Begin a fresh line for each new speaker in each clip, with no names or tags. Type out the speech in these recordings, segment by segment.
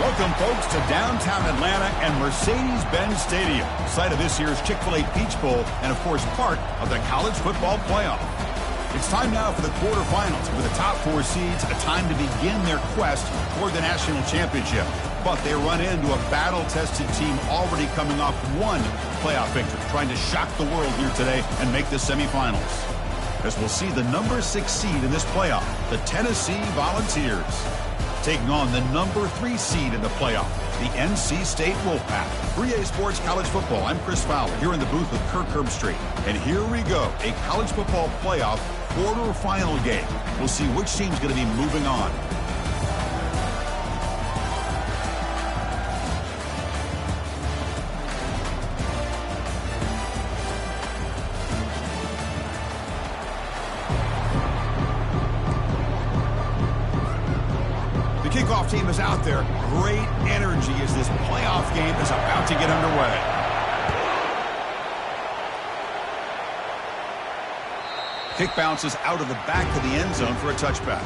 Welcome, folks, to downtown Atlanta and Mercedes-Benz Stadium, site of this year's Chick-fil-A Peach Bowl and, of course, part of the college football playoff. It's time now for the quarterfinals, with the top four seeds a time to begin their quest for the national championship. But they run into a battle-tested team already coming off one playoff victory, trying to shock the world here today and make the semifinals. As we'll see the number 6 seed in this playoff, the Tennessee Volunteers, taking on the number 3 seed in the playoff, the NC State Wolfpack. 3A Sports College Football, I'm Chris Fowler, here in the booth with Kirk Herbstreit. And here we go, a college football playoff quarterfinal game. We'll see which team's going to be moving on. Kickoff team is out there. Great energy as this playoff game is about to get underway. Kick bounces out of the back of the end zone for a touchback.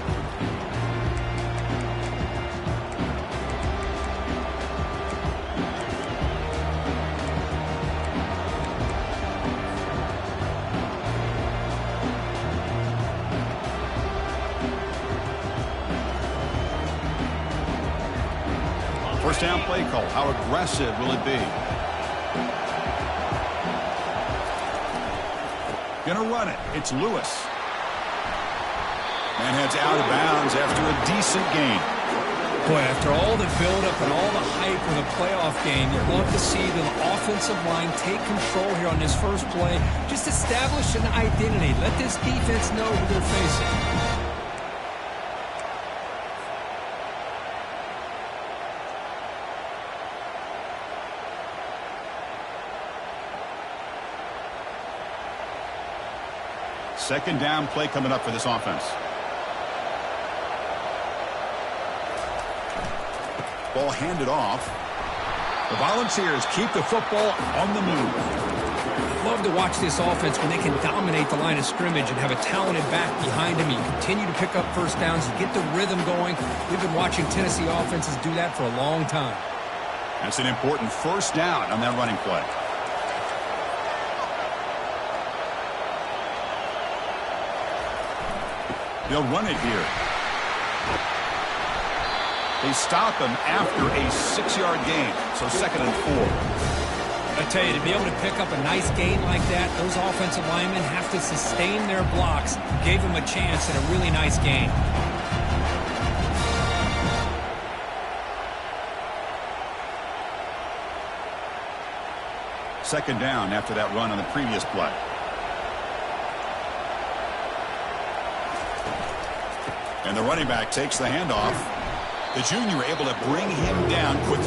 First down play call. How aggressive will it be? Gonna run it. It's Lewis. Man heads out of bounds after a decent gain.
Boy, after all the build-up and all the hype of the playoff game, you'd love to see the offensive line take control here on this first play. Just establish an identity. Let this defense know who they're facing.
Second down play coming up for this offense. Ball handed off. The Volunteers keep the football on the move.
Love to watch this offense when they can dominate the line of scrimmage and have a talented back behind them. You continue to pick up first downs. You get the rhythm going. We've been watching Tennessee offenses do that for a long time.
That's an important first down on that running play. They'll run it here. They stop him after a 6-yard gain, so 2nd and 4.
I tell you, to be able to pick up a nice gain like that, those offensive linemen have to sustain their blocks. Gave them a chance at a really nice gain.
Second down after that run on the previous play. And the running back takes the handoff. The junior able to bring him down quickly.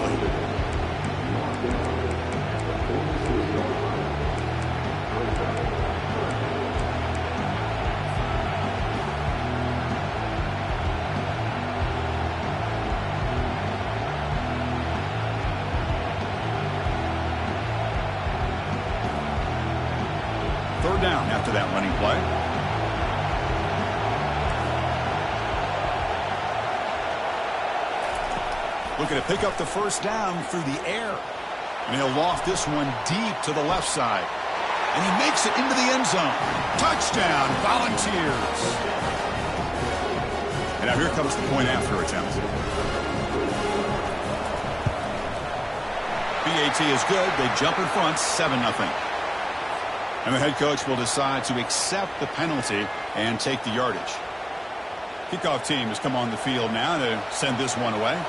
Third down after that running play. Looking to pick up the first down through the air. And he'll loft this one deep to the left side. And he makes it into the end zone. Touchdown, Volunteers. And now here comes the point after attempt. PAT is good. They jump in front, 7-0. And the head coach will decide to accept the penalty and take the yardage. Kickoff team has come on the field now to send this one away.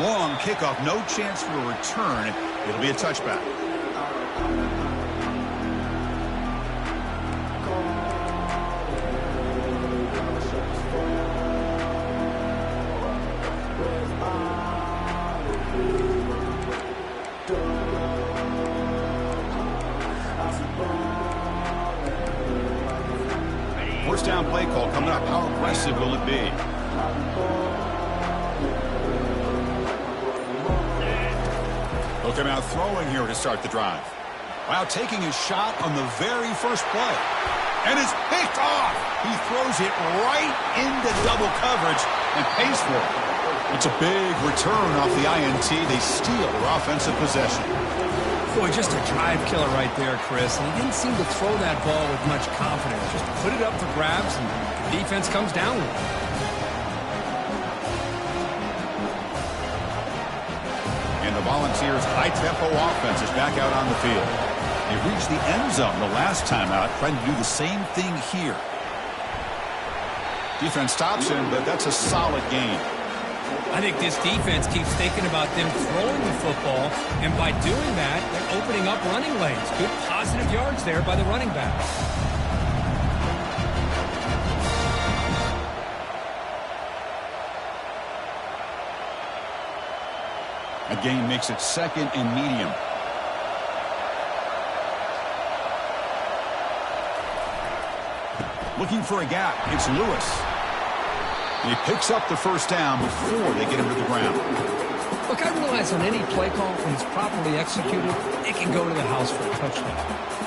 Long kickoff, no chance for a return. It'll be a touchback. First down play call coming up. How aggressive will it be? Look him out throwing here to start the drive. Wow, taking a shot on the very first play. And it's picked off. He throws it right into double coverage and pays for it. It's a big return off the INT. They steal their offensive possession.
Boy, just a drive killer right there, Chris. And he didn't seem to throw that ball with much confidence. Just put it up for grabs, and the defense comes down with it.
And the Volunteers' high-tempo offense is back out on the field. They reached the end zone the last time out, trying to do the same thing here. Defense stops him, but that's a solid gain.
I think this defense keeps thinking about them throwing the football, and by doing that, they're opening up running lanes. Good positive yards there by the running back.
A gain makes it 2nd and medium. Looking for a gap. It's Lewis. And he picks up the first down before they get him to the ground.
Look, I realize on any play call, when it's properly executed, it can go to the house for a touchdown.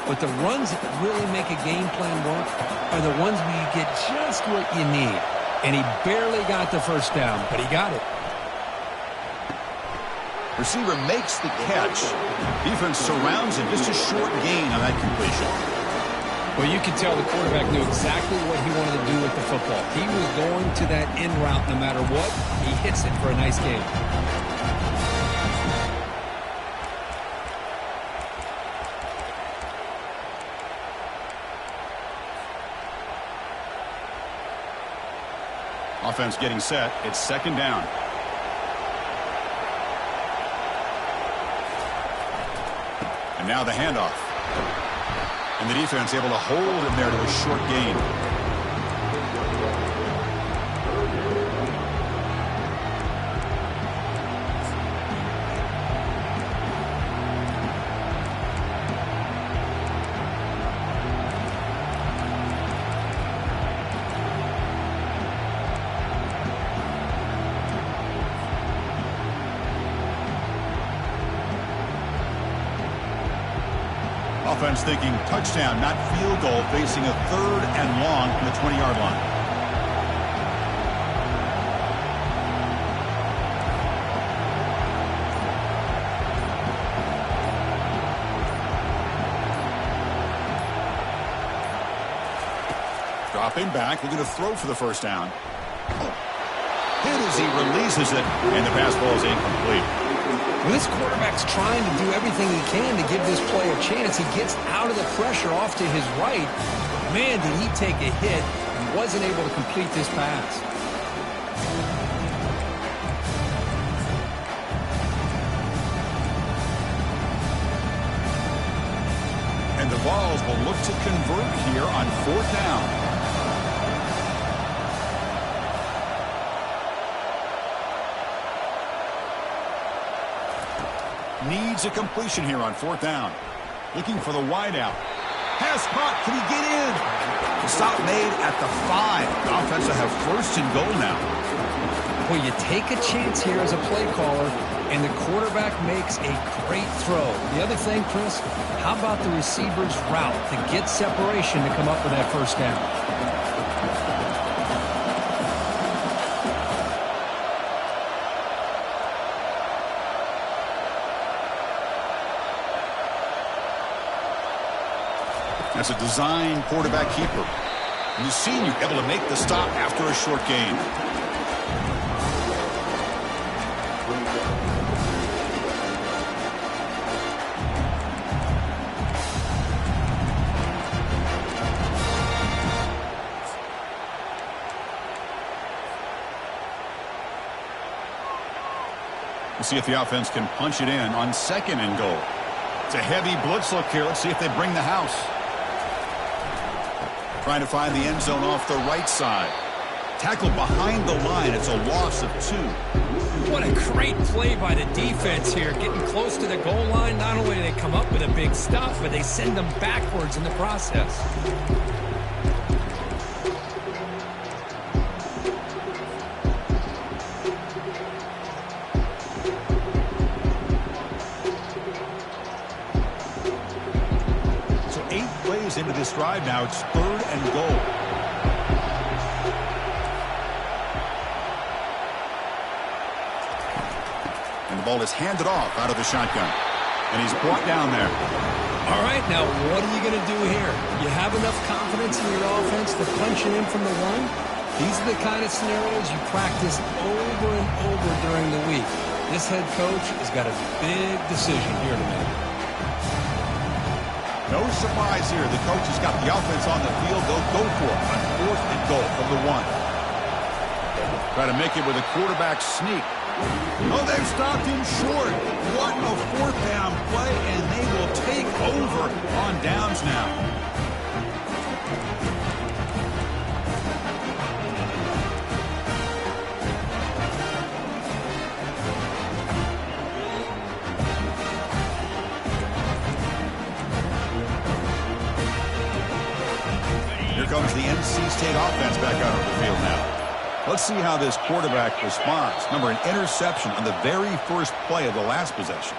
But the runs that really make a game plan work are the ones where you get just what you need. And he barely got the first down, but he got it.
Receiver makes the catch. Defense surrounds him. Just a short gain on that completion.
Well, you can tell the quarterback knew exactly what he wanted to do with the football. He was going to that in route no matter what. He hits it for a nice gain.
Offense getting set. It's 2nd down. And now the handoff. And the defense able to hold him there to a short gain. Offense thinking touchdown, not field goal, facing a 3rd and long from the 20-yard line. Dropping back, looking to throw for the first down. Hit as he releases it, and the pass ball is incomplete.
Well, this quarterback's trying to do everything he can to give this play a chance. He gets out of the pressure off to his right. Man, did he take a hit and wasn't able to complete this pass.
And the Vols will look to convert here on 4th down. Needs a completion here on 4th down. Looking for the wideout. Pass caught. Can he get in? The stop made at the 5. The offense will have 1st and goal now.
Well, you take a chance here as a play caller, and the quarterback makes a great throw. The other thing, Chris, how about the receiver's route to get separation to come up with that first down?
That's a design quarterback keeper. And the senior able to make the stop after a short gain. We'll see if the offense can punch it in on 2nd and goal. It's a heavy blitz look here. Let's see if they bring the house. Trying to find the end zone off the right side. Tackled behind the line. It's a loss of 2.
What a great play by the defense here. Getting close to the goal line. Not only do they come up with a big stop, but they send them backwards in the process.
this drive now. It's 3rd and goal. And the ball is handed off out of the shotgun. And he's brought down there.
All right, now what are you going to do here? You have enough confidence in your offense to punch it in from the one? These are the kind of scenarios you practice over and over during the week. This head coach has got a big decision here to make.
No surprise here. The coach has got the offense on the field. They'll go for it on 4th and goal from the 1. Try to make it with a quarterback sneak. Oh, they've stopped him short. What a 4th down play, and they will take over on downs now. Here comes the NC State offense back out on the field now. Let's see how this quarterback responds. Remember, an interception on the very first play of the last possession.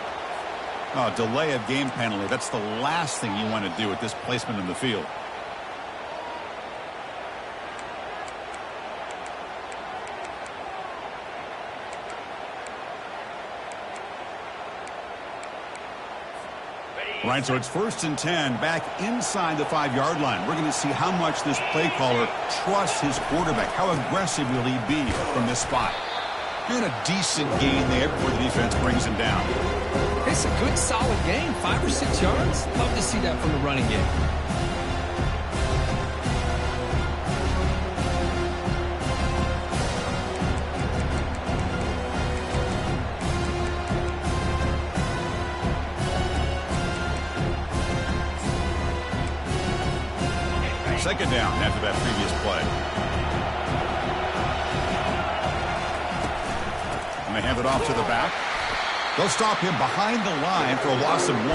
Oh, delay of game penalty. That's the last thing you want to do at this placement in the field. All right, so it's 1st and 10 back inside the 5-yard line. We're going to see how much this play caller trusts his quarterback. How aggressive will he be from this spot? And a decent gain there before the defense brings him down.
It's a good, solid gain. 5 or 6 yards. Love to see that from the running game.
Second down after that previous play. And they hand it off to the back. They'll stop him behind the line for a loss of 1.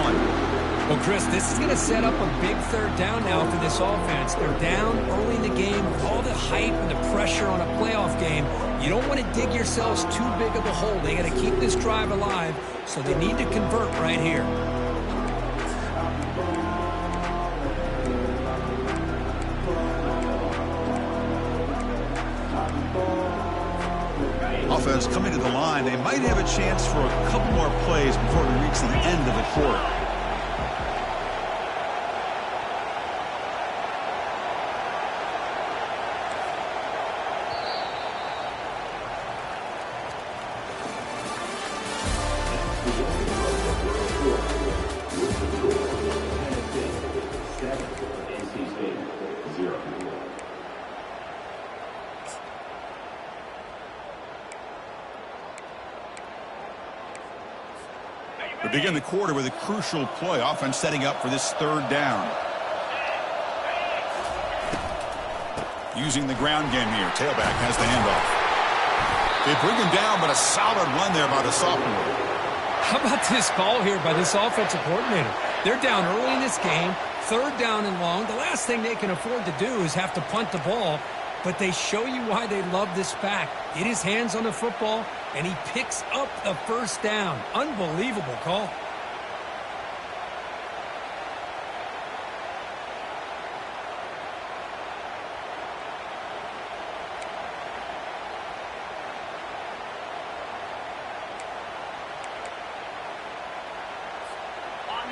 Well, Chris, this is going to set up a big 3rd down now for this offense. They're down early in the game with all the hype and the pressure on a playoff game. You don't want to dig yourselves too big of a hole. They got to keep this drive alive, so they need to convert right here.
Offense coming to the line. They might have a chance for a couple more plays before we reach the end of the quarter. We begin the quarter with a crucial play. Offense setting up for this 3rd down. Using the ground game here. Tailback has the handoff. They bring him down, but a solid run there by the sophomore.
How about this call here by this offensive coordinator? They're down early in this game. 3rd down and long. The last thing they can afford to do is have to punt the ball. But they show you why they love this back. Get his hands on the football, and he picks up the 1st down. Unbelievable call.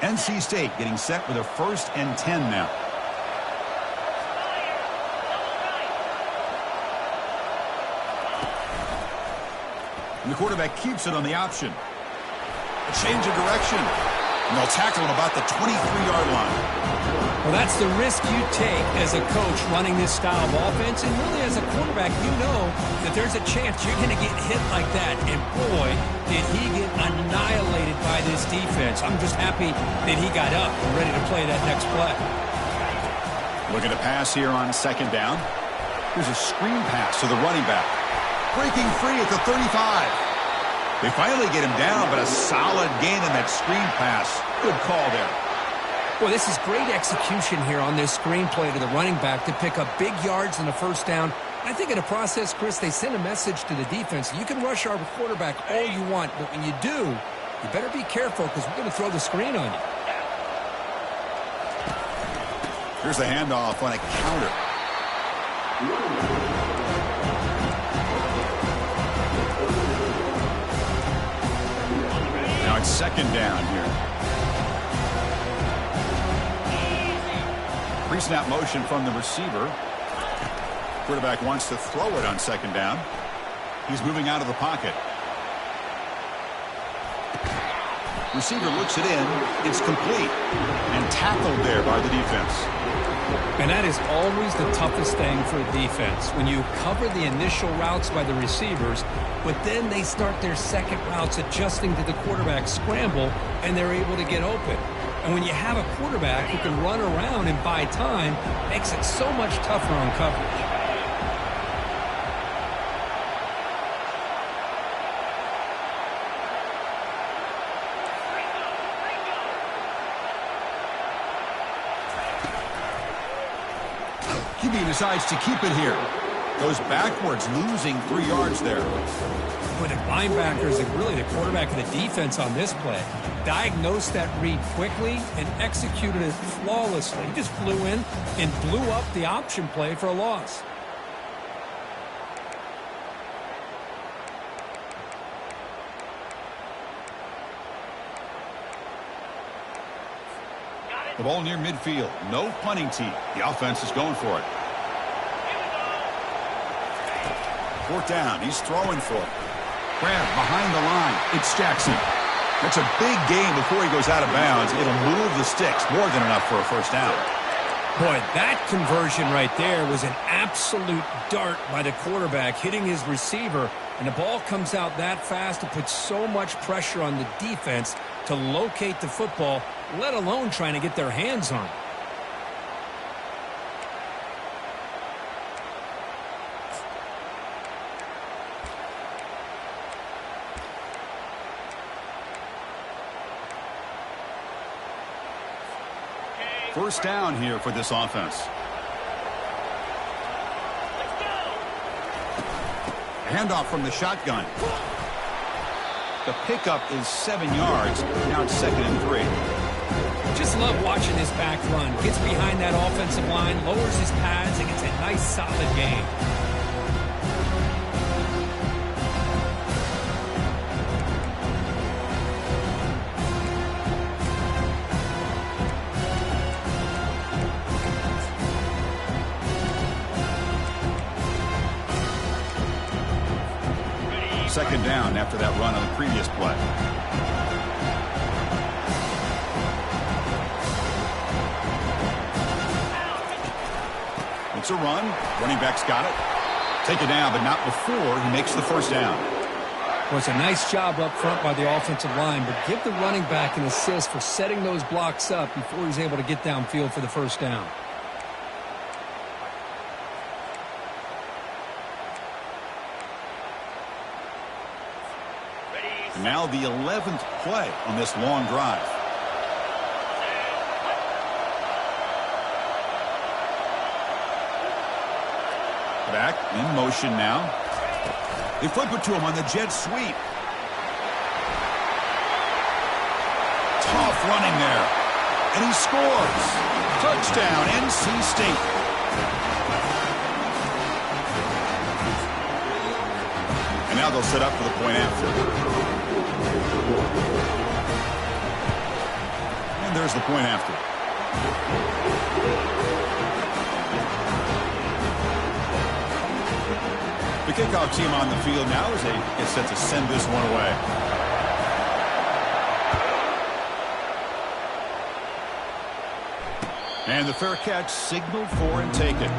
NC State getting set with a 1st and 10 now. And the quarterback keeps it on the option. A change of direction. And they'll tackle him about the 23-yard line.
Well, that's the risk you take as a coach running this style of offense. And really, as a quarterback, you know that there's a chance you're going to get hit like that. And boy, did he get annihilated by this defense. I'm just happy that he got up and ready to play that next play.
Looking to pass here on 2nd down. Here's a screen pass to the running back. Breaking free at the 35. They finally get him down, but a solid gain in that screen pass. Good call there.
Well, this is great execution here on this screen play to the running back to pick up big yards in the 1st down. I think in the process, Chris, they send a message to the defense. You can rush our quarterback all you want, but when you do, you better be careful because we're going to throw the screen on you.
Here's the handoff on a counter. Now it's second down here. Pre-snap motion from the receiver. Quarterback wants to throw it on second down. He's moving out of the pocket. Receiver looks it in. It's complete. And tackled there by the defense.
And that is always the toughest thing for a defense. When you cover the initial routes by the receivers, but then they start their second routes adjusting to the quarterback scramble, and they're able to get open. And when you have a quarterback who can run around and buy time, it makes it so much tougher on coverage.
QB decides to keep it here. Goes backwards, losing 3 yards there.
But the linebackers and really the quarterback of the defense on this play diagnosed that read quickly and executed it flawlessly. He just flew in and blew up the option play for a loss.
The ball near midfield. No punting tee. The offense is going for it. Fourth down. He's throwing for it. Grab behind the line. It's Jackson. That's a big gain before he goes out of bounds. It'll move the sticks. More than enough for a first down.
Boy, that conversion right there was an absolute dart by the quarterback hitting his receiver. And the ball comes out that fast. It puts so much pressure on the defense to locate the football, let alone trying to get their hands on it.
First down here for this offense. Handoff from the shotgun. The pickup is 7 yards. Now it's 2nd and 3.
Just love watching this back run. Gets behind that offensive line, lowers his pads, and gets a nice solid gain.
Second down after that run on the previous play. It's a run. Running back's got it. Take it down, but not before he makes the first down.
Well, it's a nice job up front by the offensive line, but give the running back an assist for setting those blocks up before he's able to get downfield for the first down.
And now the 11th play on this long drive. Back in motion now. They flip it to him on the jet sweep. Tough running there. And he scores. Touchdown, NC State. And now they'll set up for the point after. And there's the point after. The kickoff team on the field now as they get set to send this one away. And the fair catch signaled for and taken.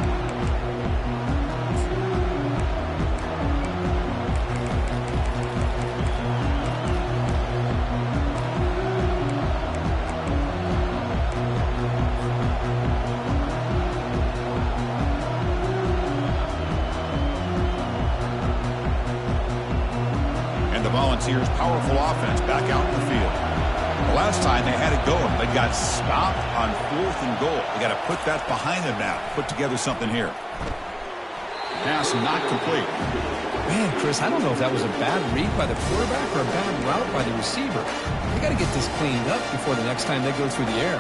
Volunteers' powerful offense back out in the field. The last time they had it going, they got stopped on 4th and goal. They got to put that behind them now. Put together something here. Pass not complete.
Man, Chris, I don't know if that was a bad read by the quarterback or a bad route by the receiver. They got to get this cleaned up before the next time they go through the air.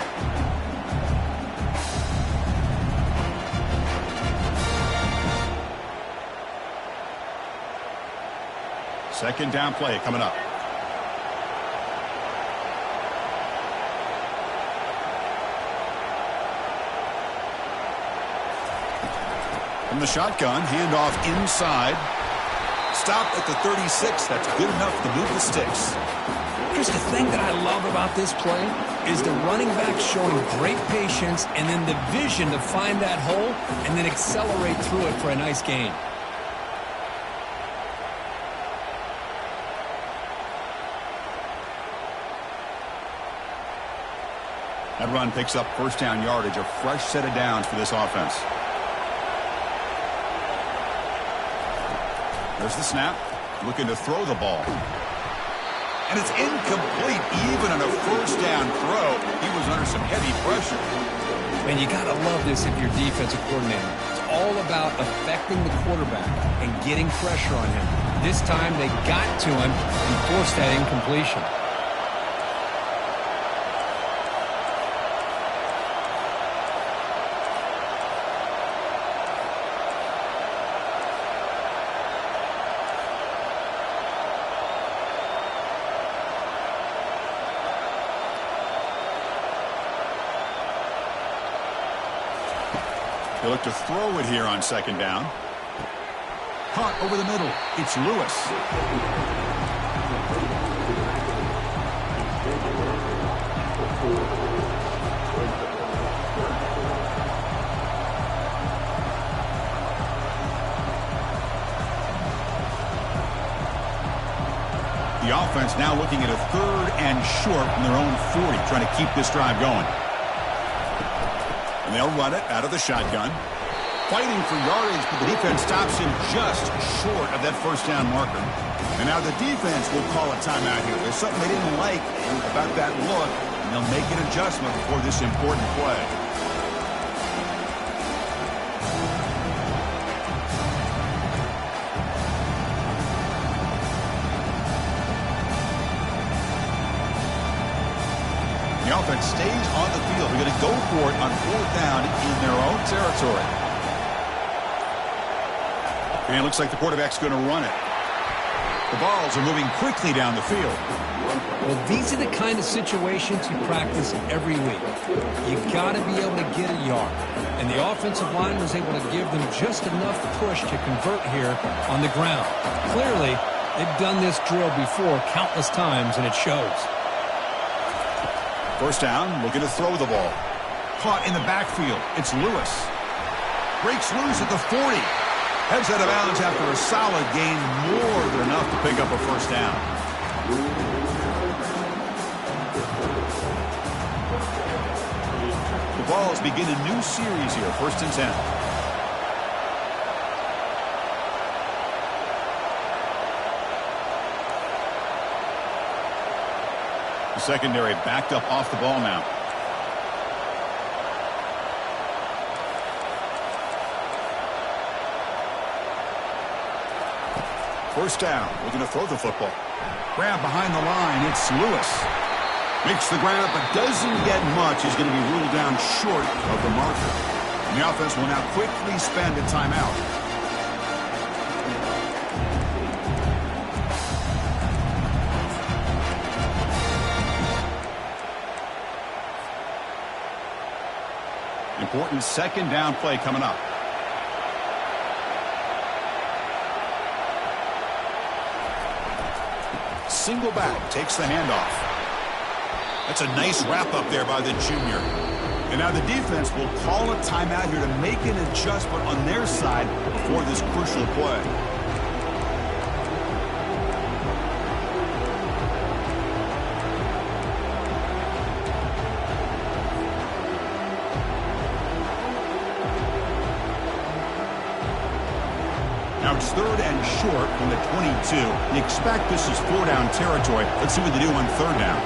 Second down play coming up. From the shotgun, handoff inside. Stop at the 36. That's good enough to move the sticks.
Here's the thing that I love about this play is the running back showing great patience and then the vision to find that hole and then accelerate through it for a nice gain.
That run picks up first down yardage, a fresh set of downs for this offense. There's the snap, looking to throw the ball. And it's incomplete, even on a first down throw. He was under some heavy pressure.
And you got to love this if you're defensive coordinator. It's all about affecting the quarterback and getting pressure on him. This time they got to him and forced that incompletion.
They look to throw it here on second down. Caught over the middle. It's Lewis. The offense now looking at a third and short from their own 40, trying to keep this drive going. And they'll run it out of the shotgun. Fighting for yardage, but the defense stops him just short of that first down marker. And now the defense will call a timeout here. There's something they didn't like about that look, and they'll make an adjustment for this important play. The offense stays on the field. They're going to go for it on fourth down in their own territory. And it looks like the quarterback's going to run it. The balls are moving quickly down the field.
Well, these are the kind of situations you practice every week. You got to be able to get a yard. And the offensive line was able to give them just enough push to convert here on the ground. Clearly, they've done this drill before countless times, and it shows.
First down, looking to throw the ball. Caught in the backfield. It's Lewis. Breaks loose at the 40. Heads out of bounds after a solid gain, more than enough to pick up a first down. The Vols begin a new series here, 1st and 10. The secondary backed up off the ball now. First down, looking to throw the football. Grab behind the line, it's Lewis. Makes the grab, but doesn't get much. He's going to be ruled down short of the marker. And the offense will now quickly spend a timeout. Important second down play coming up. Single back, takes the handoff. That's a nice wrap up there by the junior. And now the defense will call a timeout here to make an adjustment on their side before this crucial play. Now it's third and short from the 22. You expect this is 4-down territory. Let's see what they do on third down.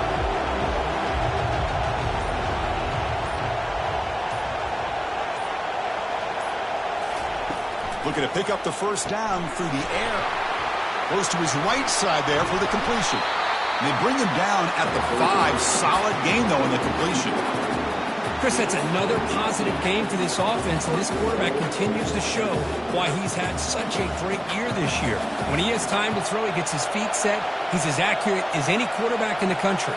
Looking to pick up the first down through the air. Goes to his right side there for the completion. And they bring him down at the 5. Solid gain, though, in the completion.
Chris, that's another positive game for this offense, and this quarterback continues to show why he's had such a great year this year. When he has time to throw, he gets his feet set. He's as accurate as any quarterback in the country.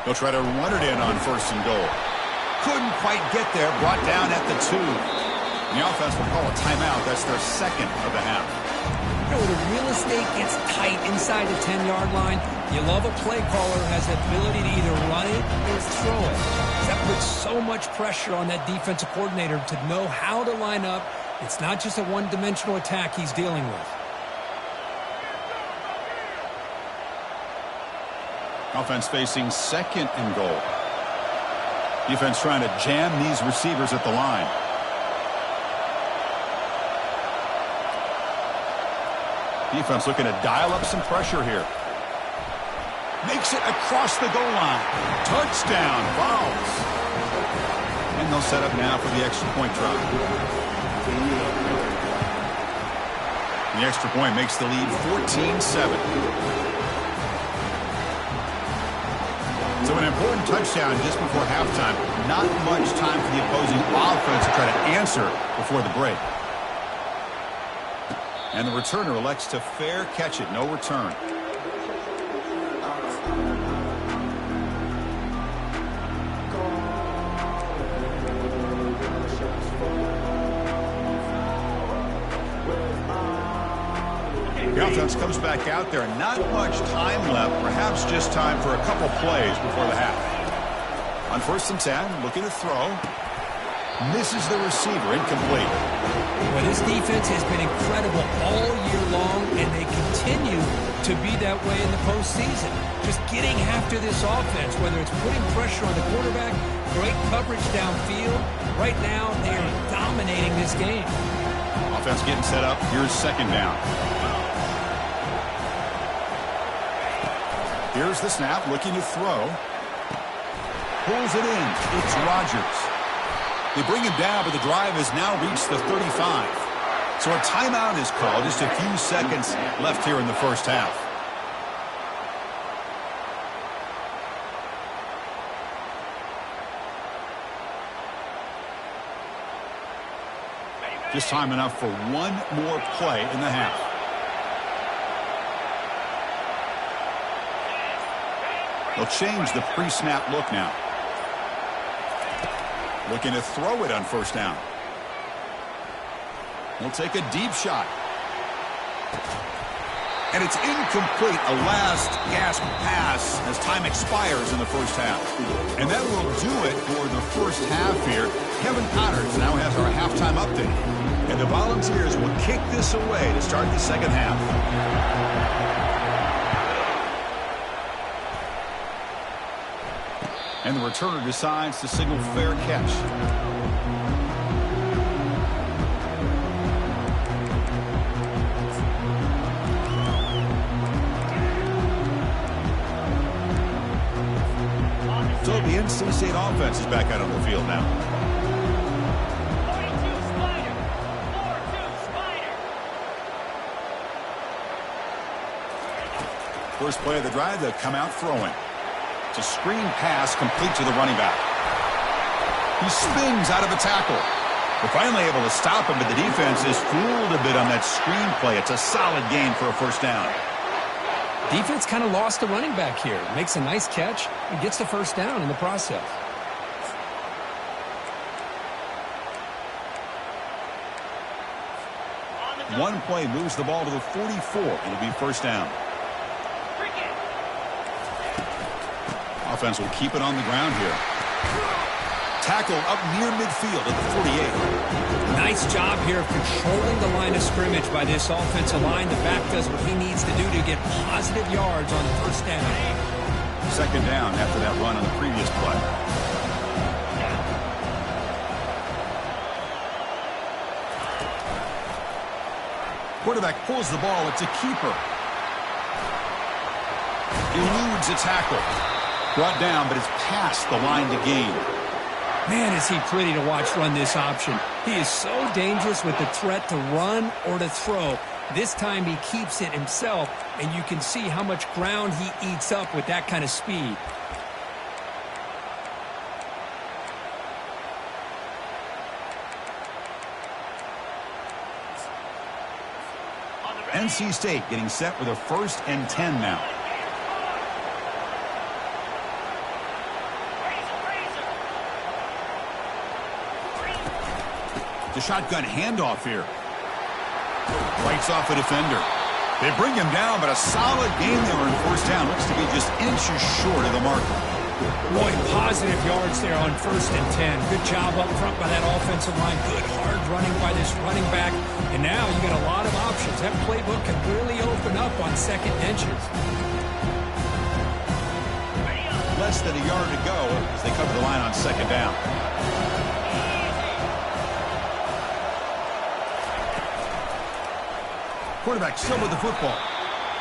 They'll try to run it in on 1st and goal. Couldn't quite get there, brought down at the 2. The offense will call a timeout. That's their 2nd of the half.
You know, when the real estate gets tight inside the 10-yard line, you love a play caller who has the ability to either run it or throw it. That puts so much pressure on that defensive coordinator to know how to line up. It's not just a one-dimensional attack he's dealing with.
Offense facing 2nd and goal. Defense trying to jam these receivers at the line. Defense looking to dial up some pressure here. Makes it across the goal line. Touchdown, Vols. And they'll set up now for the extra point try. The extra point makes the lead 14-7. So an important touchdown just before halftime. Not much time for the opposing offense to try to answer before the break. And the returner elects to fair catch it. No return. The offense comes back out there. Not much time left. Perhaps just time for a couple plays before the half. On 1st and 10, looking to throw. Misses the receiver. Incomplete.
Well, this defense has been incredible all year long, and they continue to be that way in the postseason. Just getting after this offense, whether it's putting pressure on the quarterback, great coverage downfield. Right now, they are dominating this game.
Offense getting set up. Here's 2nd down. Here's the snap, looking to throw. Pulls it in. It's Rodgers. They bring him down, but the drive has now reached the 35. So a timeout is called. Just a few seconds left here in the first half. Just time enough for one more play in the half. They'll change the pre-snap look now. Looking to throw it on 1st down. He'll take a deep shot. And it's incomplete. A last gasp pass as time expires in the first half. And that will do it for the first half here. Kevin Connors now has our halftime update. And the Volunteers will kick this away to start the second half. And the returner decides to signal fair catch. So the NC State offense is back out on the field now.
42 Spider. 4-2 Spider.
First play of the drive, they'll come out throwing. It's a screen pass complete to the running back. He spins out of the tackle. They're finally able to stop him, but the defense is fooled a bit on that screen play. It's a solid gain for a 1st down.
Defense kind of lost the running back here. Makes a nice catch and gets the 1st down in the process.
One play moves the ball to the 44. It'll be 1st down. Offense will keep it on the ground here. Tackled up near midfield at the 48.
Nice job here of controlling the line of scrimmage by this offensive line. The back does what he needs to do to get positive yards on 1st down.
2nd down after that run on the previous play. Quarterback pulls the ball. It's a keeper. Eludes a tackle. Brought down, but it's past the line to gain.
Man, is he pretty to watch run this option. He is so dangerous with the threat to run or to throw. This time he keeps it himself, and you can see how much ground he eats up with that kind of speed.
NC State getting set with a 1st and 10 now. The shotgun handoff here. Fights off a defender. They bring him down, but a solid game there on 1st down. Looks to be just inches short of the marker.
Boy, positive yards there on 1st and 10. Good job up front by that offensive line. Good hard running by this running back. And now you got a lot of options. That playbook can really open up on 2nd and inches.
Less than a yard to go as they cover the line on 2nd down. Quarterback still with the football.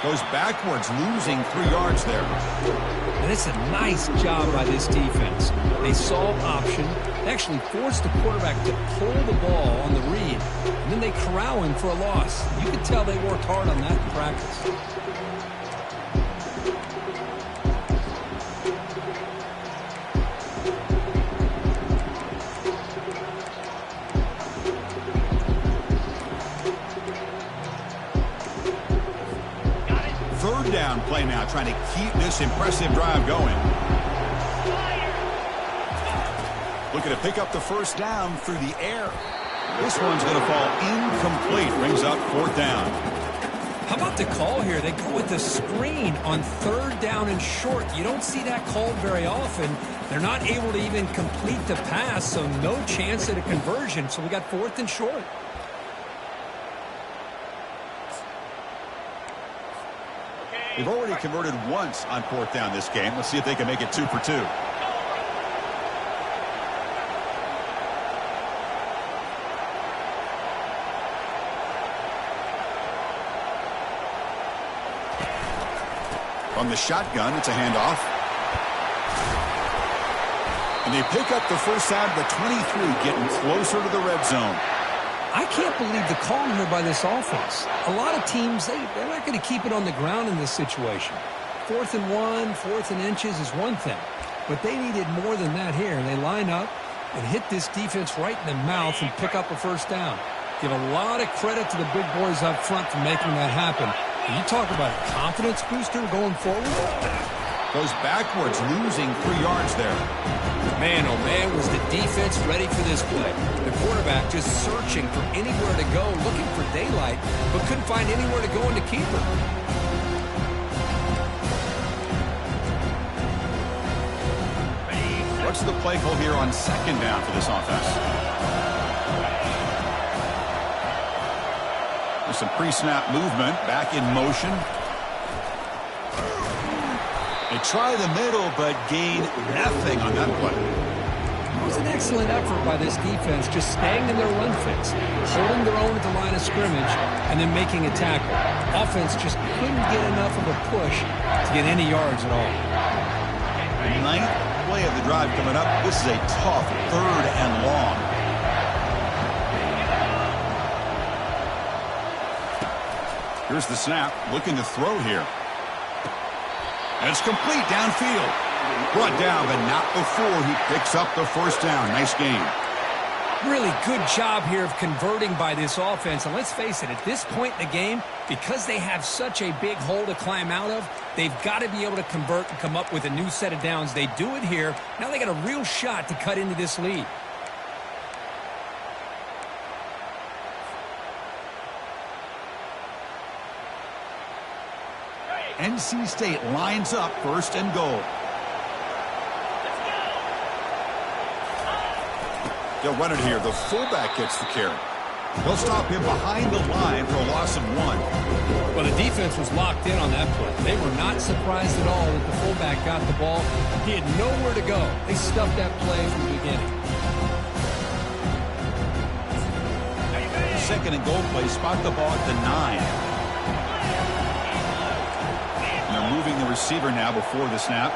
Goes backwards, losing 3 yards there.
And it's a nice job by this defense. They saw option. They actually forced the quarterback to pull the ball on the read. And then they corral him for a loss. You can tell they worked hard on that in practice.
Down play now, trying to keep this impressive drive going. Looking to pick up the 1st down through the air. This one's going to fall incomplete. Brings up 4th down.
How about the call here? They go with the screen on 3rd down and short. You don't see that called very often. They're not able to even complete the pass, so no chance at a conversion. So we got 4th and short.
They've already converted once on 4th down this game. Let's see if they can make it 2 for 2. From the shotgun, it's a handoff. And they pick up the 1st down to the 23, getting closer to the red zone.
I can't believe the call here by this offense. A lot of teams, they're not going to keep it on the ground in this situation. 4th and 1, 4th and inches is one thing. But they needed more than that here. They line up and hit this defense right in the mouth and pick up a 1st down. Give a lot of credit to the big boys up front for making that happen. And you talk about a confidence booster going forward.
Goes backwards, losing 3 yards there.
Man, oh man, was the defense ready for this play. The quarterback just searching for anywhere to go, looking for daylight, but couldn't find anywhere to go in the keeper.
What's the play call here on 2nd down for this offense? There's some pre-snap movement, back in motion. They try the middle, but gain nothing on that play.
It was an excellent effort by this defense, just staying in their run fix, holding their own at the line of scrimmage, and then making a tackle. Offense just couldn't get enough of a push to get any yards at all.
9th play of the drive coming up. This is a tough 3rd and long. Here's the snap, looking to throw here. And it's complete downfield. Brought down, but not before he picks up the 1st down. Nice game.
Really good job here of converting by this offense. And let's face it, at this point in the game, because they have such a big hole to climb out of, they've got to be able to convert and come up with a new set of downs. They do it here. Now they got a real shot to cut into this lead.
NC State lines up 1st and goal. They'll run it here. The fullback gets the carry. They'll stop him behind the line for a loss of 1.
Well, the defense was locked in on that play. They were not surprised at all that the fullback got the ball. He had nowhere to go. They stuffed that play from the beginning.
2nd and goal play. Spot the ball at the 9. They're moving the receiver now before the snap.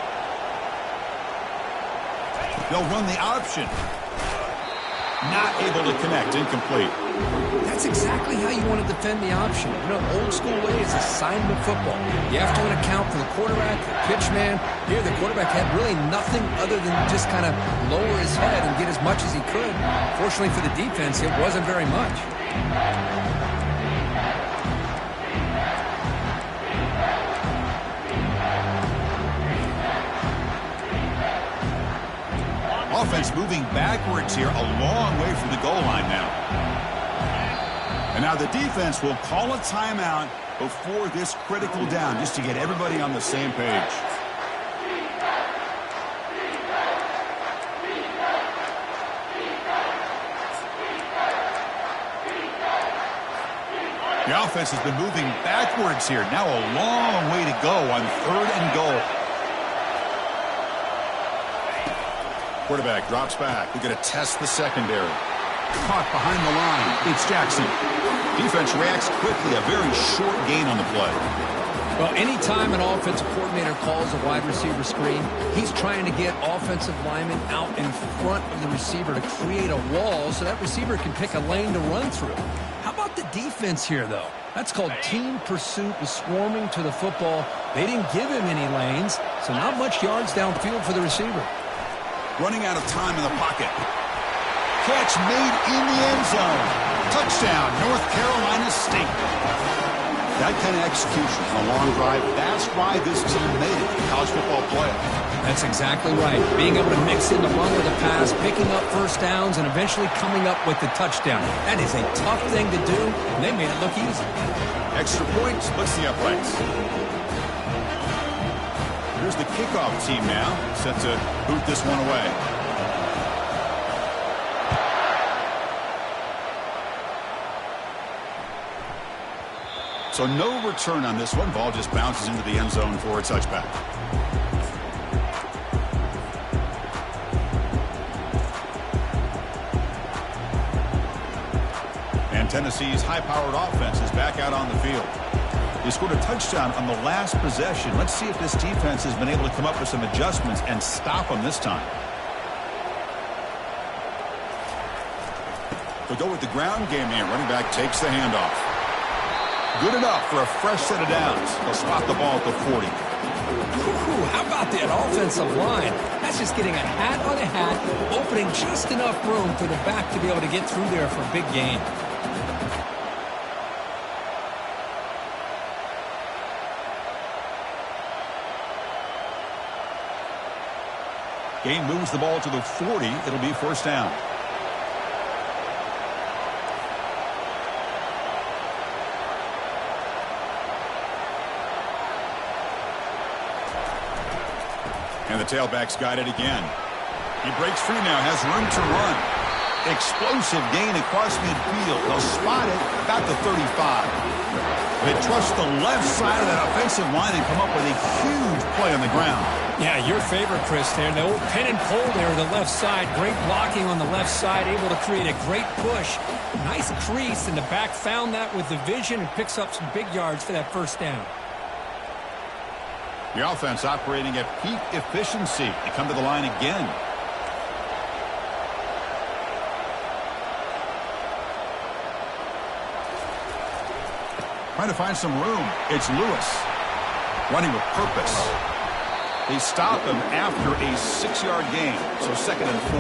They'll run the option. Not able to connect. Incomplete.
That's exactly how you want to defend the option. You know, old school way is assignment football. You have to account for the quarterback, the pitch man. Here, the quarterback had really nothing other than just kind of lower his head and get as much as he could. Fortunately for the defense, it wasn't very much.
Offense moving backwards here, a long way from the goal line now. And now the defense will call a timeout before this critical down, just to get everybody on the same page. The offense has been moving backwards here. Now a long way to go on 3rd and goal. Quarterback drops back. We're going to test the secondary. Caught behind the line. It's Jackson. Defense reacts quickly. A very short gain on the play.
Well, anytime an offensive coordinator calls a wide receiver screen, he's trying to get offensive linemen out in front of the receiver to create a wall so that receiver can pick a lane to run through. How about the defense here, though? That's called team pursuit and swarming to the football. They didn't give him any lanes, so not much yards downfield for the receiver.
Running out of time in the pocket. Catch made in the end zone. Touchdown, North Carolina State. That kind of execution on a long drive, that's why this team made it to the college football playoff.
That's exactly right. Being able to mix in the run with the pass, picking up first downs, and eventually coming up with the touchdown. That is a tough thing to do, and they made it look easy.
Extra points, let's see uprights. Here's the kickoff team now, set to boot this one away. So no return on this one. Ball just bounces into the end zone for a touchback. And Tennessee's high-powered offense is back out on the field. They scored a touchdown on the last possession. Let's see if this defense has been able to come up with some adjustments and stop them this time. They'll go with the ground game here. Running back takes the handoff. Good enough for a fresh set of downs. They'll spot the ball at the 40.
Ooh, how about that offensive line? That's just getting a hat on a hat, opening just enough room for the back to be able to get through there for a big gain.
Gain moves the ball to the 40. It'll be first down. And the tailback's got it again. He breaks free now, has room to run. Explosive gain across midfield. They'll spot it about the 35. They trust the left side of that offensive line and come up with a huge play on the ground.
Yeah, your favorite, Chris, there. The old pin and pull there on the left side. Great blocking on the left side, able to create a great push. Nice crease, and the back found that with the vision and picks up some big yards for that first down.
The offense operating at peak efficiency. They come to the line again. Trying to find some room. It's Lewis. Running with purpose. They stop him after a 6-yard gain. So 2nd and 4.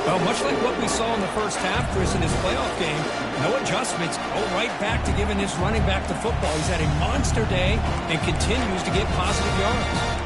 Well, much like what we saw in the first half, Chris, in his playoff game, no adjustments, go right back to giving his running back the football. He's had a monster day and continues to get positive yards.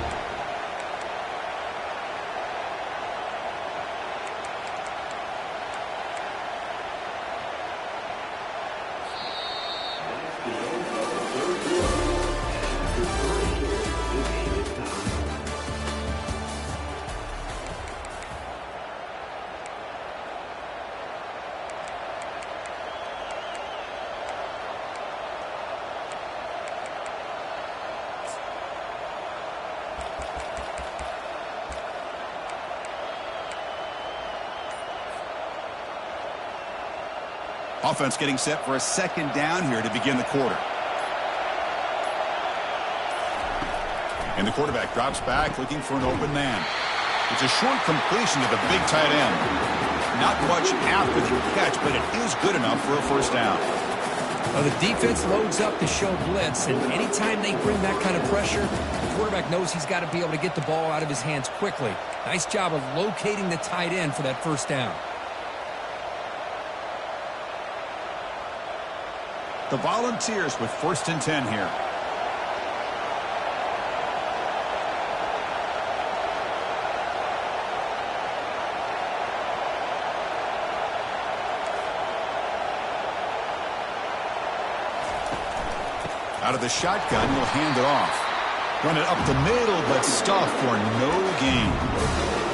Offense getting set for a 2nd down here to begin the quarter. And the quarterback drops back looking for an open man. It's a short completion to the big tight end. Not much after the catch, but it is good enough for a first down.
Well, the defense loads up to show blitz, and anytime they bring that kind of pressure, the quarterback knows he's got to be able to get the ball out of his hands quickly. Nice job of locating the tight end for that first down.
The Volunteers with 1st and 10 here. Out of the shotgun, he'll hand it off. Run it up the middle, but stuff for no gain.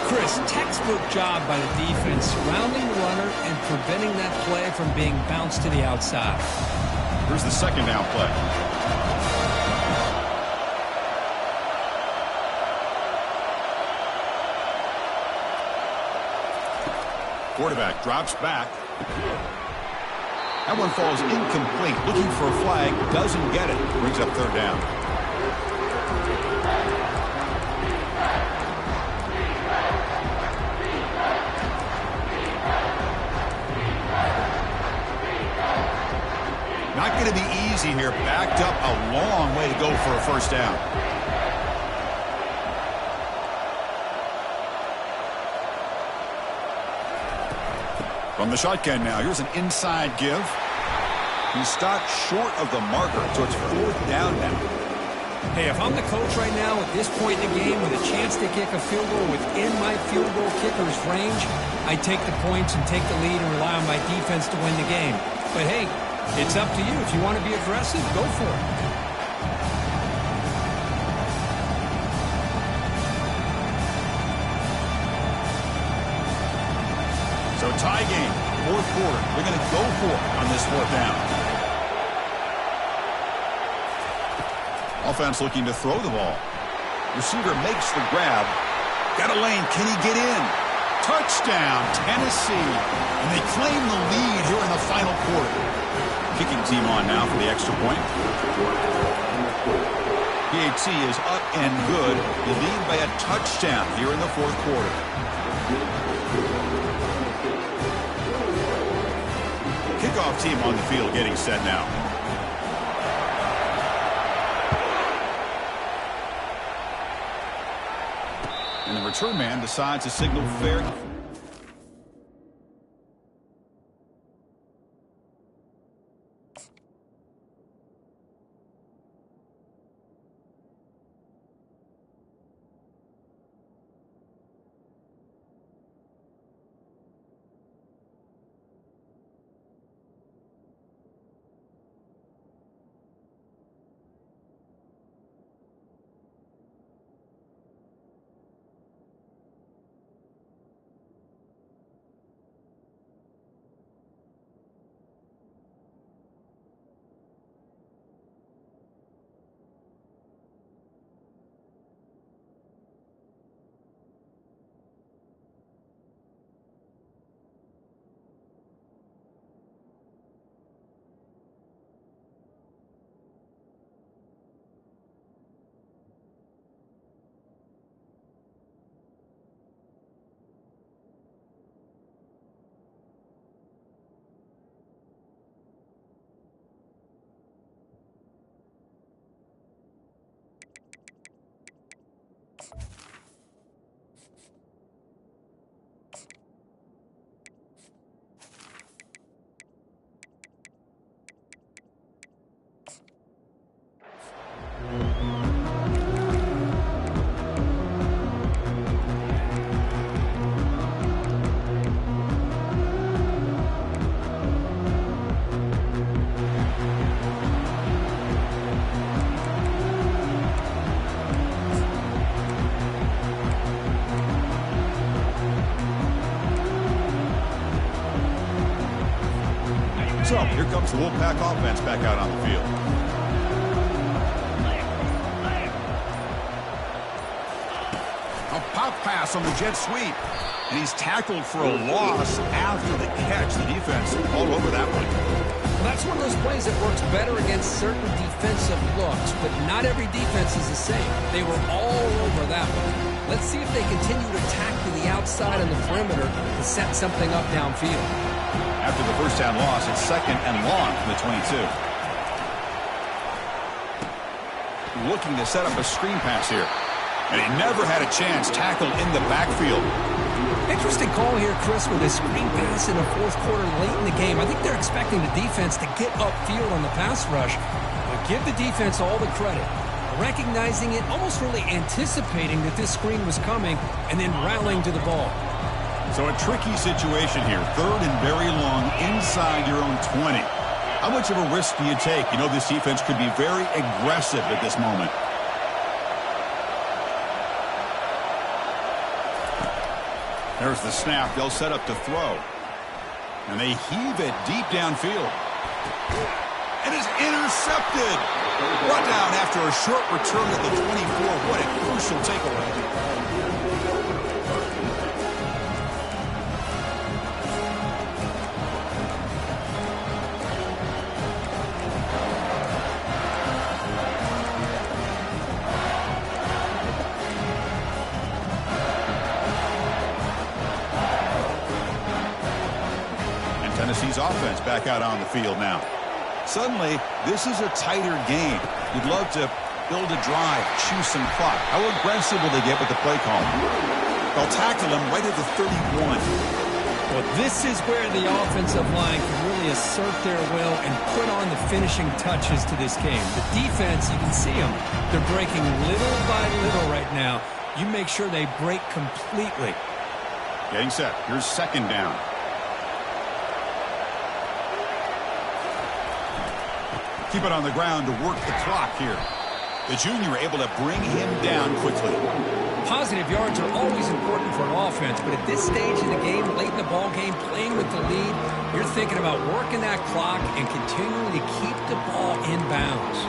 Chris, textbook job by the defense, surrounding the runner and preventing that play from being bounced to the outside.
Here's the second down play. Quarterback drops back. That one falls incomplete. Looking for a flag, doesn't get it. Brings up 3rd down. Not going to be easy here. Backed up a long way to go for a first down. From the shotgun now, here's an inside give. He stopped short of the marker, so it's 4th down now.
Hey, if I'm the coach right now at this point in the game with a chance to kick a field goal within my field goal kicker's range, I take the points and take the lead and rely on my defense to win the game. But hey, it's up to you. If you want to be aggressive, go for it.
So tie game, 4th quarter. They're going to go for it on this 4th down. Offense looking to throw the ball. Receiver makes the grab. Got a lane. Can he get in? Touchdown, Tennessee. And they claim the lead here in the final quarter. Kicking team on now for the extra point. PAT is up and good. They lead by a touchdown here in the 4th quarter. Kickoff team on the field getting set now. And the return man decides to signal fair. So here comes the Wolfpack offense back out on the field. A pop pass on the jet sweep. And he's tackled for a loss after the catch. The defense all over that one.
Well, that's one of those plays that works better against certain defensive looks, but not every defense is the same. They were all over that one. Let's see if they continue to attack to the outside on the perimeter to set something up downfield.
After the first down loss, it's 2nd and long from the 22. Looking to set up a screen pass here. And he never had a chance tackled in the backfield.
Interesting call here, Chris, with a screen pass in the fourth quarter late in the game. I think they're expecting the defense to get upfield on the pass rush. But give the defense all the credit. Recognizing it, almost really anticipating that this screen was coming, and then rallying to the ball.
So a tricky situation here. 3rd and very long inside your own 20. How much of a risk do you take? You know this defense could be very aggressive at this moment. There's the snap. They'll set up to throw. And they heave it deep downfield. And is intercepted. Brought down after a short return at the 24. What a crucial takeaway. And Tennessee's offense back out on the field now. Suddenly, this is a tighter game. You'd love to build a drive, choose some clock. How aggressive will they get with the play call? They'll tackle him right at the 31.
Well, this is where the offensive line can really assert their will and put on the finishing touches to this game. The defense, you can see them. They're breaking little by little right now. You make sure they break completely.
Getting set. Here's 2nd down. Keep it on the ground to work the clock here. The junior able to bring him down quickly.
Positive yards are always important for an offense, but at this stage in the game, late in the ball game, playing with the lead, you're thinking about working that clock and continuing to keep the ball in bounds.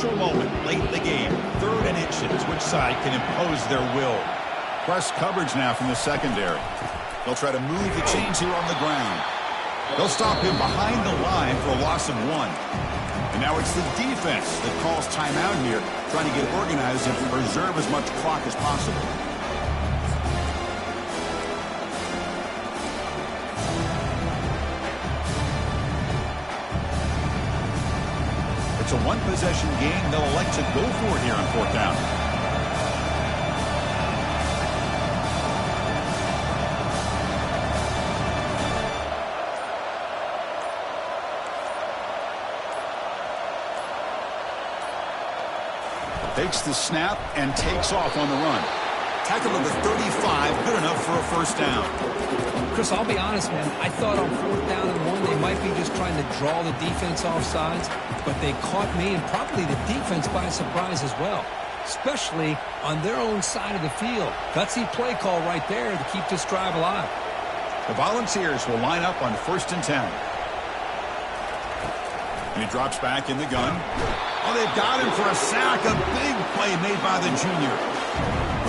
Moment late in the game. 3rd and inches. Which side can impose their will? Press coverage now from the secondary. They'll try to move the chains here on the ground. They'll stop him behind the line for a loss of 1. And now it's the defense that calls timeout here, trying to get organized and preserve as much clock as possible. It's a one-possession game. They'll elect to go for it here on 4th down. Takes the snap and takes off on the run. Tackle at the 35, good enough for a 1st down.
Chris, I'll be honest, man. I thought on 4th down and 1, they might be just trying to draw the defense off sides, but they caught me and probably the defense by surprise as well, especially on their own side of the field. Gutsy play call right there to keep this drive alive.
The Volunteers will line up on 1st and 10. And he drops back in the gun. Oh, they've got him for a sack. A big play made by the junior.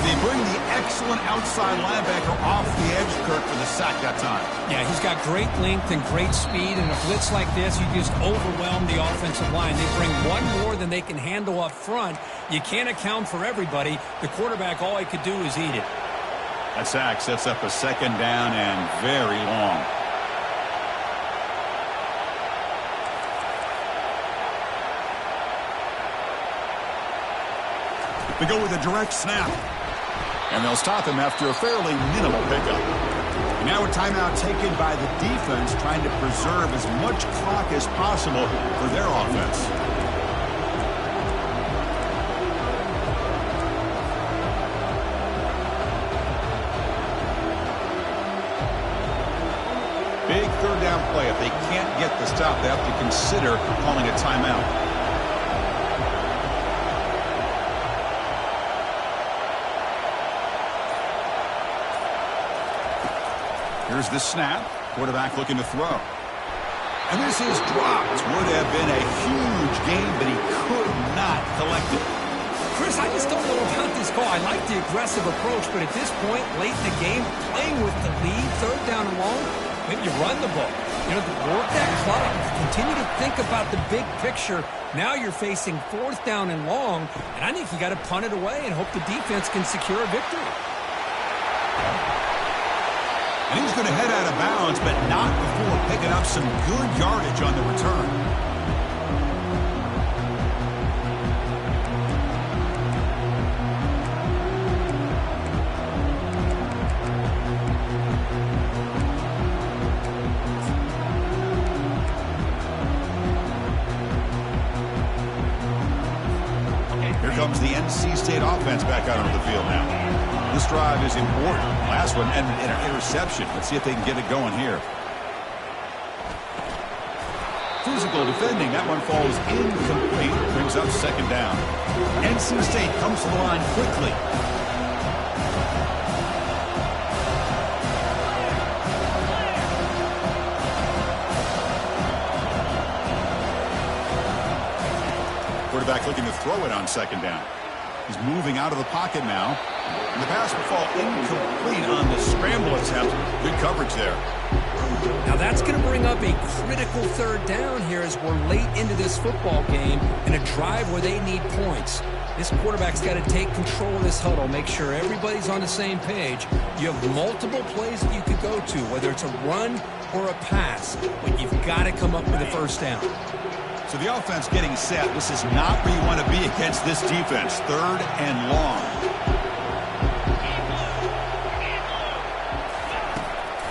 They bring the excellent outside linebacker off the edge, Kirk, for the sack that time.
Yeah, he's got great length and great speed, and a blitz like this, you just overwhelm the offensive line. They bring one more than they can handle up front. You can't account for everybody. The quarterback, all he could do is eat it.
That sack sets up a 2nd down and very long. They go with a direct snap. And they'll stop him after a fairly minimal pickup. And now a timeout taken by the defense, trying to preserve as much clock as possible for their offense. Big 3rd down play. If they can't get the stop, they have to consider calling a timeout. Here's the snap. Quarterback looking to throw. And this is dropped. Would have been a huge gain, but he could not collect it.
Chris, I just don't know about this call. I like the aggressive approach, but at this point, late in the game, playing with the lead, third down and long, maybe you run the ball. You know, work that clock. Continue to think about the big picture. Now you're facing fourth down and long, and I think you got to punt it away and hope the defense can secure a victory.
And he's going to head out of bounds, but not before picking up some good yardage on the return. Here comes the NC State offense back out onto the field now. This drive is important. Last one ended in an interception. Let's see if they can get it going here. Physical defending. That one falls incomplete. Brings up second down. NC State comes to the line quickly. Quarterback looking to throw it on second down. He's moving out of the pocket now. And the pass will fall incomplete on the scramble attempt. Good coverage there.
Now that's going to bring up a critical third down here as we're late into this football game in a drive where they need points. This quarterback's got to take control of this huddle, make sure everybody's on the same page. You have multiple plays that you could go to, whether it's a run or a pass, but you've got to come up with a first down.
So the offense getting set. This is not where you want to be against this defense. Third and long.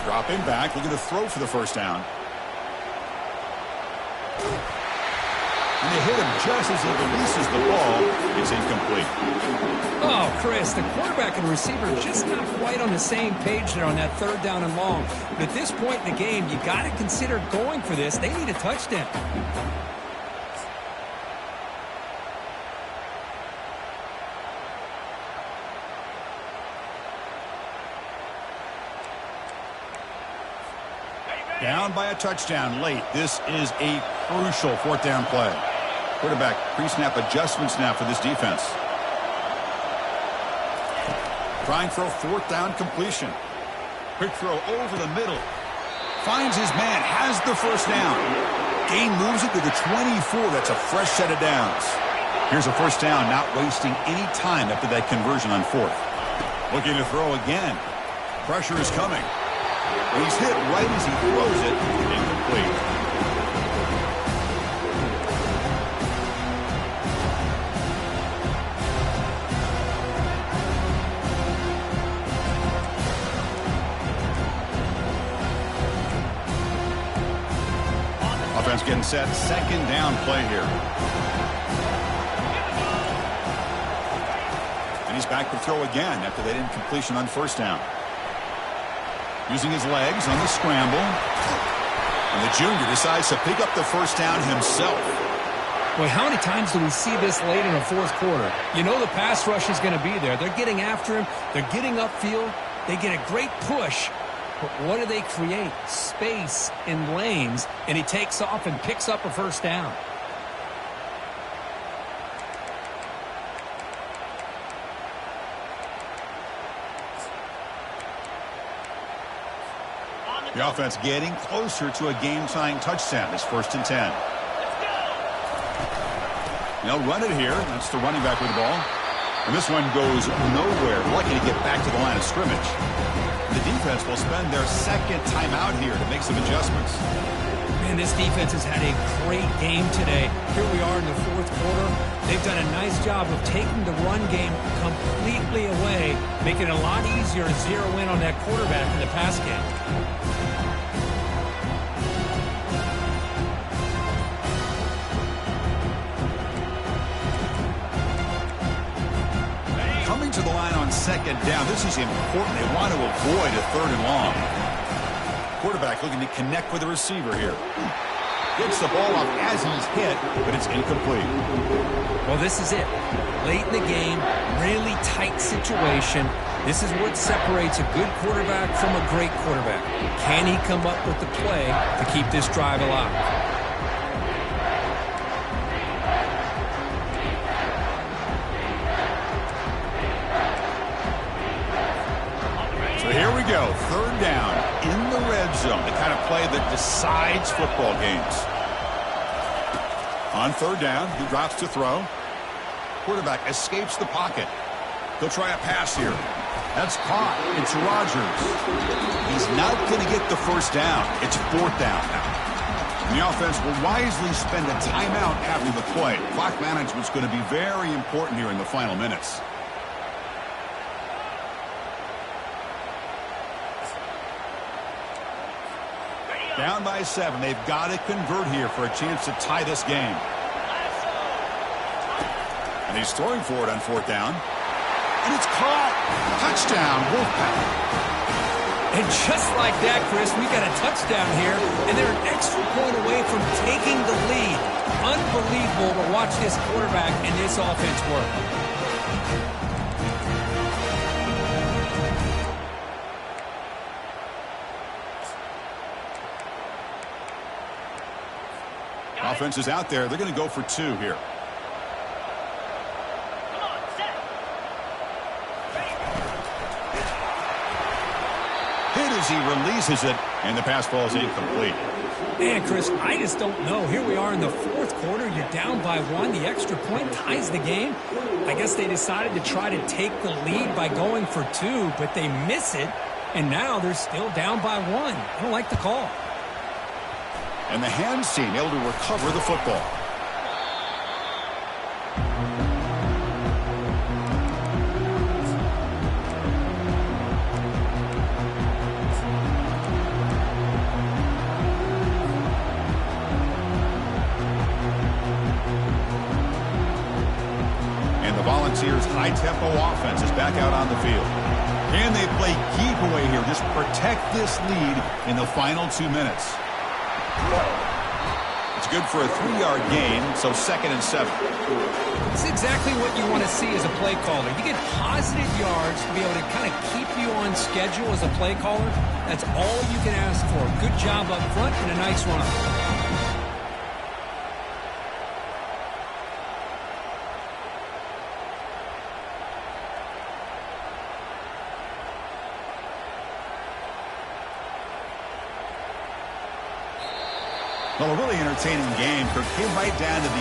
Dropping back, looking to throw for the first down. And they hit him just as he releases the ball. It's incomplete.
Oh, Chris, the quarterback and receiver just not quite on the same page there on that third down and long. But at this point in the game, you got to consider going for this. They need a touchdown.
Down by a touchdown late. This is a crucial fourth down play. Quarterback pre-snap adjustments now for this defense. Trying for a fourth down completion. Quick throw over the middle. Finds his man, has the first down. Gain moves it to the 24. That's a fresh set of downs. Here's a first down, not wasting any time after that conversion on fourth. Looking to throw again. Pressure is coming. He's hit right as he throws it. Incomplete. Offense getting set. Second down play here. And he's back to throw again after that incompletion on first down. Using his legs on the scramble. And the junior decides to pick up the first down himself.
Boy, how many times do we see this late in the fourth quarter? You know the pass rush is going to be there. They're getting after him. They're getting upfield. They get a great push. But what do they create? Space in lanes. And he takes off and picks up a first down.
The offense getting closer to a game-tying touchdown. It's 1st and 10. They'll run it here. That's the running back with the ball. And this one goes nowhere. Lucky to get back to the line of scrimmage. The defense will spend their second timeout here to make some adjustments.
Man, this defense has had a great game today. Here we are in the fourth quarter. They've done a nice job of taking the run game completely away, making it a lot easier to zero in on that quarterback in the pass game.
To the line on second down. This is important. They want to avoid a third and long. Quarterback looking to connect with the receiver here. Gets the ball up as he's hit, but it's incomplete.
Well, this is it. Late in the game, really tight situation. This is what separates a good quarterback from a great quarterback. Can he come up with the play to keep this drive alive?
So here we go, third down in the red zone, the kind of play that decides football games. On third down, he drops to throw. Quarterback escapes the pocket. He'll try a pass here. That's caught. It's Rodgers. He's not going to get the first down. It's fourth down now. And the offense will wisely spend a timeout after the play. Clock management's going to be very important here in the final minutes. Down by 7. They've got to convert here for a chance to tie this game. And he's throwing for it on fourth down. And it's caught. Touchdown, Wolfpack.
And just like that, Chris, we got a touchdown here, and they're an extra point away from taking the lead. Unbelievable to watch this quarterback and this offense work.
Offense is out there. They're going to go for 2 here. Hit as he releases it, and the pass ball is incomplete.
Man, Chris, I just don't know. Here we are in the fourth quarter. You're down by 1. The extra point ties the game. I guess they decided to try to take the lead by going for 2, but they miss it, and now they're still down by 1. I don't like the call.
And the hands team able to recover the football. And the Volunteers' high-tempo offense is back out on the field. And they play keep away here. Just protect this lead in the final 2 minutes. It's good for a 3-yard gain, so 2nd and 7.
It's exactly what you want to see as a play caller. You get positive yards to be able to kind of keep you on schedule as a play caller. That's all you can ask for. Good job up front and a nice run.
Well, a really entertaining game. Came right down to the